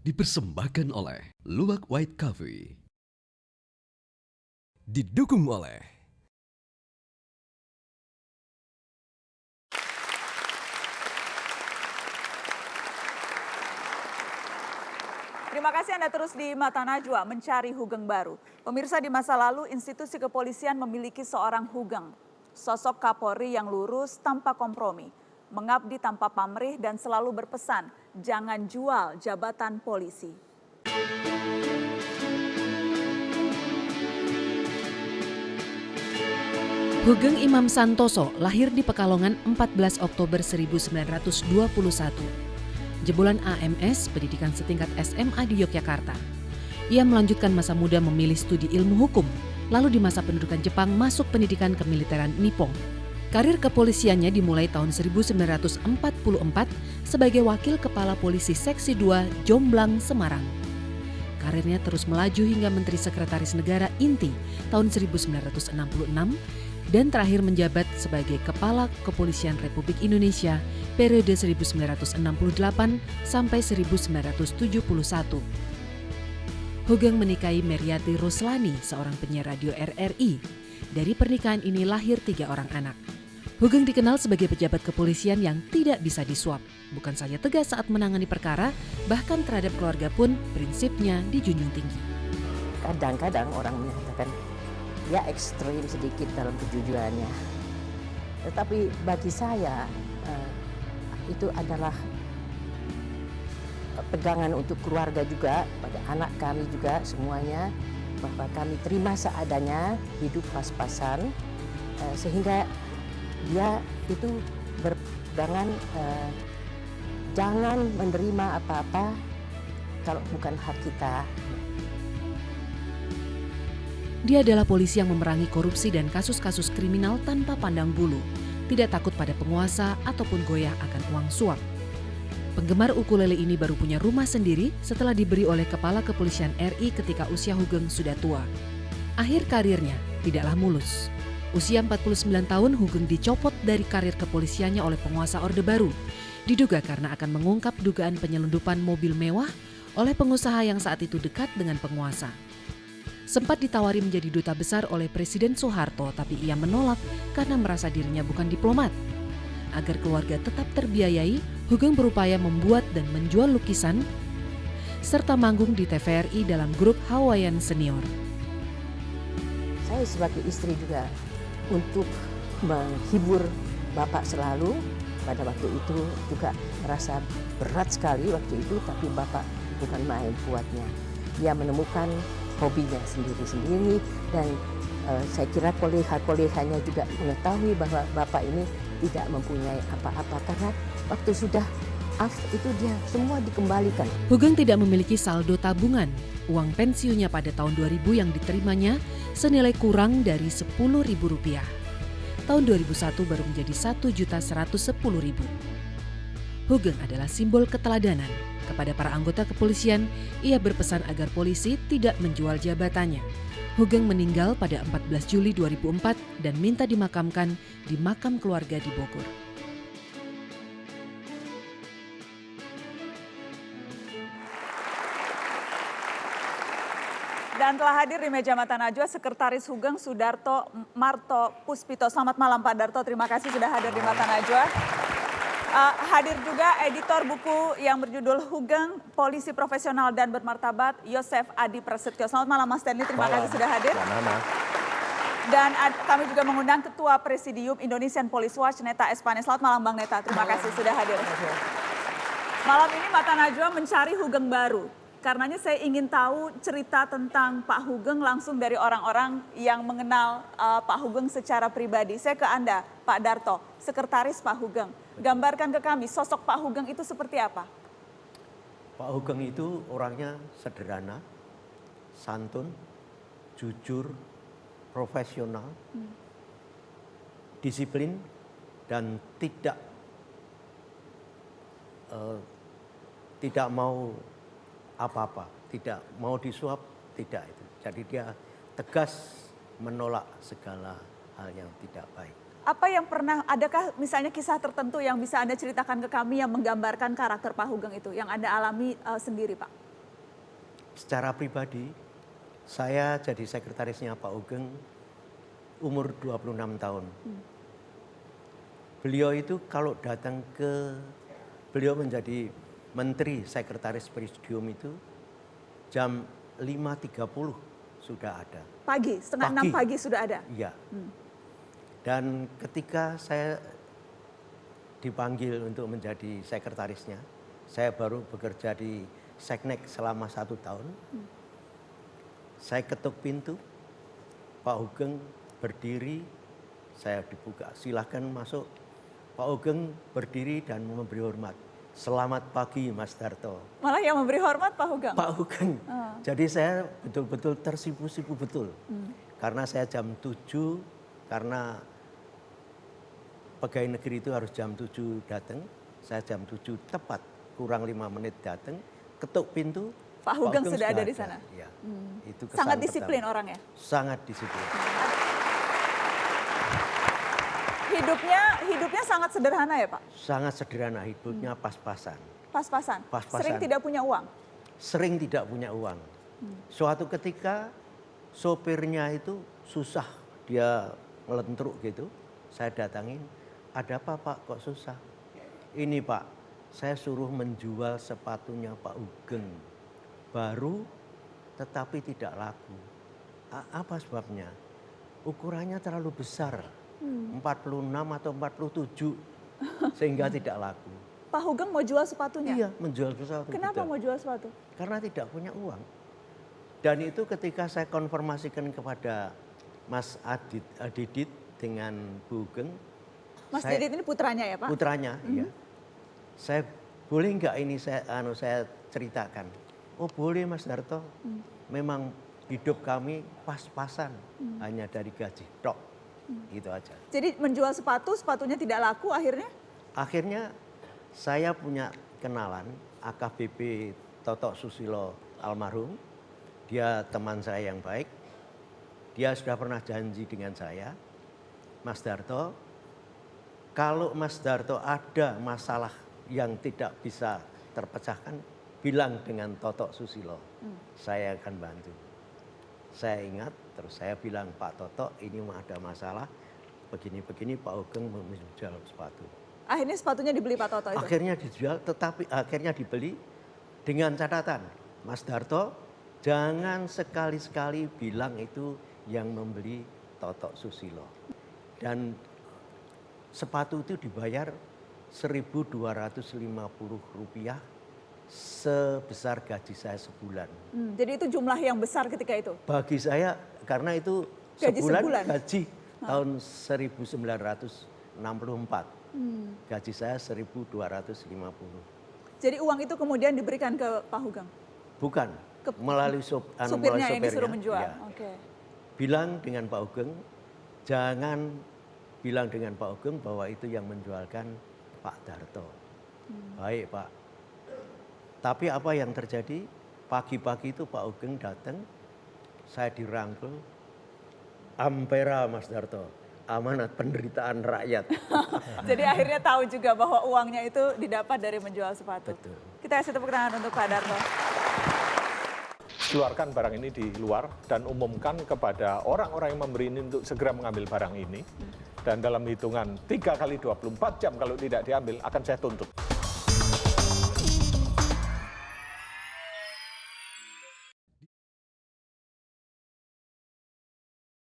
dipersembahkan oleh Luwak White Coffee. Didukung oleh Terima kasih Anda terus di Mata Najwa mencari Hugeng baru. Pemirsa, di masa lalu institusi kepolisian memiliki seorang Hugeng. Sosok Kapolri yang lurus tanpa kompromi, mengabdi tanpa pamrih dan selalu berpesan, jangan jual jabatan polisi. Hugeng Imam Santoso lahir di Pekalongan 14 Oktober 1921. Jebolan AMS, pendidikan setingkat SMA di Yogyakarta. Ia melanjutkan masa muda memilih studi ilmu hukum, lalu di masa pendudukan Jepang masuk pendidikan kemiliteran Nippon. Karir kepolisiannya dimulai tahun 1944 sebagai wakil kepala polisi Seksi 2 Jomblang, Semarang. Karirnya terus melaju hingga Menteri Sekretaris Negara Inti tahun 1966 dan terakhir menjabat sebagai Kepala Kepolisian Republik Indonesia periode 1968 sampai 1971. Hugeng menikahi Meriati Roslani, seorang penyiar radio RRI. Dari pernikahan ini lahir 3 orang anak. Hugeng dikenal sebagai pejabat kepolisian yang tidak bisa disuap. Bukan saja tegas saat menangani perkara, bahkan terhadap keluarga pun prinsipnya dijunjung tinggi. Kadang-kadang orang menyatakan dia ekstrim sedikit dalam kejujurannya. Tetapi bagi saya itu adalah pegangan untuk keluarga juga, pada anak kami juga semuanya, bahwa kami terima seadanya, hidup pas-pasan, sehingga dia itu berpegangan jangan menerima apa-apa kalau bukan hak kita. Dia adalah polisi yang memerangi korupsi dan kasus-kasus kriminal tanpa pandang bulu, tidak takut pada penguasa ataupun goyah akan uang suap. Penggemar ukulele ini baru punya rumah sendiri setelah diberi oleh Kepala Kepolisian RI ketika usia Hugeng sudah tua. Akhir karirnya tidaklah mulus. Usia 49 tahun Hugeng dicopot dari karir kepolisiannya oleh penguasa Orde Baru, diduga karena akan mengungkap dugaan penyelundupan mobil mewah oleh pengusaha yang saat itu dekat dengan penguasa. Sempat ditawari menjadi duta besar oleh Presiden Soeharto, tapi ia menolak karena merasa dirinya bukan diplomat. Agar keluarga tetap terbiayai, Hugeng berupaya membuat dan menjual lukisan, serta manggung di TVRI dalam grup Hawaiian Senior. Saya sebagai istri juga untuk menghibur Bapak selalu, pada waktu itu juga merasa berat sekali waktu itu, tapi Bapak bukan main kuatnya. Dia menemukan hobinya sendiri-sendiri dan saya kira kolega-koleganya juga mengetahui bahwa Bapak ini tidak mempunyai apa-apa karena waktu sudah itu dia semua dikembalikan. Hugeng tidak memiliki saldo tabungan. Uang pensiunnya pada tahun 2000 yang diterimanya senilai kurang dari Rp10.000. Tahun 2001 baru menjadi Rp1.110.000. Hugeng adalah simbol keteladanan. Kepada para anggota kepolisian, ia berpesan agar polisi tidak menjual jabatannya. Hugeng meninggal pada 14 Juli 2004 dan minta dimakamkan di makam keluarga di Bogor. Dan telah hadir di meja Mata Najwa Sekretaris Hugeng Sudarto Marto Puspito. Selamat malam Pak Darto, terima kasih sudah hadir di Mata Najwa. Hadir juga editor buku yang berjudul Hugeng, Polisi Profesional dan Bermartabat, Yosef Adi Prasetyo. Selamat malam Mas Stanley, terima kasih sudah hadir. Dan kami juga mengundang Ketua Presidium Indonesian Police Watch, Neta Espane. Selamat malam Bang Neta, terima kasih sudah hadir. Malam ini Mata Najwa mencari Hugeng baru. Karenanya saya ingin tahu cerita tentang Pak Hugeng langsung dari orang-orang yang mengenal Pak Hugeng secara pribadi. Saya ke Anda, Pak Darto, Sekretaris Pak Hugeng. Gambarkan ke kami, sosok Pak Hugeng itu seperti apa? Pak Hugeng itu orangnya sederhana, santun, jujur, profesional, disiplin, dan tidak mau apa-apa, tidak mau disuap, tidak itu. Jadi dia tegas menolak segala hal yang tidak baik. Apa yang adakah misalnya kisah tertentu yang bisa Anda ceritakan ke kami yang menggambarkan karakter Pak Hugeng itu, yang Anda alami sendiri Pak? secara pribadi, saya jadi sekretarisnya Pak Ugeng umur 26 tahun. Beliau itu kalau datang beliau menjadi menteri sekretaris presidium itu jam 5.30 sudah ada. Pagi, setengah 6 pagi sudah ada? Iya. Dan ketika saya dipanggil untuk menjadi sekretarisnya, saya baru bekerja di Seknek selama 1 tahun. Saya ketuk pintu, Pak Ugeng berdiri, saya dibuka, silahkan masuk. Pak Ugeng berdiri dan memberi hormat. Selamat pagi Mas Darto. Malah yang memberi hormat Pak Ugeng? Pak Ugeng. Jadi saya betul-betul tersipu-sipu betul. Karena saya jam 7, karena pegawai negeri itu harus jam 7 datang. Saya jam 7 tepat, kurang 5 menit datang. Ketuk pintu. Pak Ugeng sudah ada di sana? Ya, itu kesan sangat disiplin pertama. orangnya? Sangat disiplin. Hidupnya sangat sederhana ya Pak? Sangat sederhana, hidupnya pas-pasan. Pas-pasan? Pas-pasan. Sering tidak punya uang? Sering tidak punya uang. Suatu ketika sopirnya itu susah, dia ngelentruk gitu. Saya datangin, ada apa Pak kok susah? Ini Pak, saya suruh menjual sepatunya Pak Ugeng. Baru tetapi tidak laku. Apa sebabnya? Ukurannya terlalu besar. 46 atau 47 sehingga tidak laku. Pak Ugeng mau jual sepatunya? Iya, menjual sepatu. Kenapa betul. mau jual sepatu? Karena tidak punya uang. Dan itu ketika saya konfirmasikan kepada Mas Didit dengan Bu Ugeng. Mas Didit ini putranya ya Pak? Putranya, iya. Saya boleh nggak ini saya ceritakan? Oh boleh Mas Darto. Memang hidup kami pas-pasan, hanya dari gaji tok. Gitu aja. Jadi menjual sepatunya tidak laku akhirnya? Akhirnya saya punya kenalan AKBP Toto Susilo almarhum. Dia teman saya yang baik. Dia sudah pernah janji dengan saya, Mas Darto, kalau Mas Darto ada masalah yang tidak bisa terpecahkan, bilang dengan Toto Susilo. Saya akan bantu. Saya ingat, terus saya bilang, Pak Toto ini ada masalah, begini-begini Pak Ugeng menjual sepatu. Akhirnya sepatunya dibeli Pak Toto itu? Akhirnya dijual, tetapi akhirnya dibeli dengan catatan. Mas Darto, jangan sekali-sekali bilang itu yang membeli Toto Susilo. Dan sepatu itu dibayar Rp1.250 sebesar gaji saya sebulan. Jadi itu jumlah yang besar ketika itu? Bagi saya, karena itu sebulan gaji tahun 1964. Gaji saya 1.250. Jadi uang itu kemudian diberikan ke Pak Ugeng? Bukan, melalui supirnya yang disuruh menjual? Ya. Okay. Bilang dengan Pak Ugeng, jangan bilang dengan Pak Ugeng bahwa itu yang menjualkan Pak Darto. Baik Pak. Tapi apa yang terjadi, pagi-pagi itu Pak Ugeng datang, saya dirangkul, ampera Mas Darto, amanat penderitaan rakyat. Jadi akhirnya tahu juga bahwa uangnya itu didapat dari menjual sepatu. Betul. Kita kasih tepuk tangan untuk Pak Darto. Keluarkan barang ini di luar dan umumkan kepada orang-orang yang memberi ini untuk segera mengambil barang ini. Dan dalam hitungan 3 kali 24 jam kalau tidak diambil akan saya tuntut.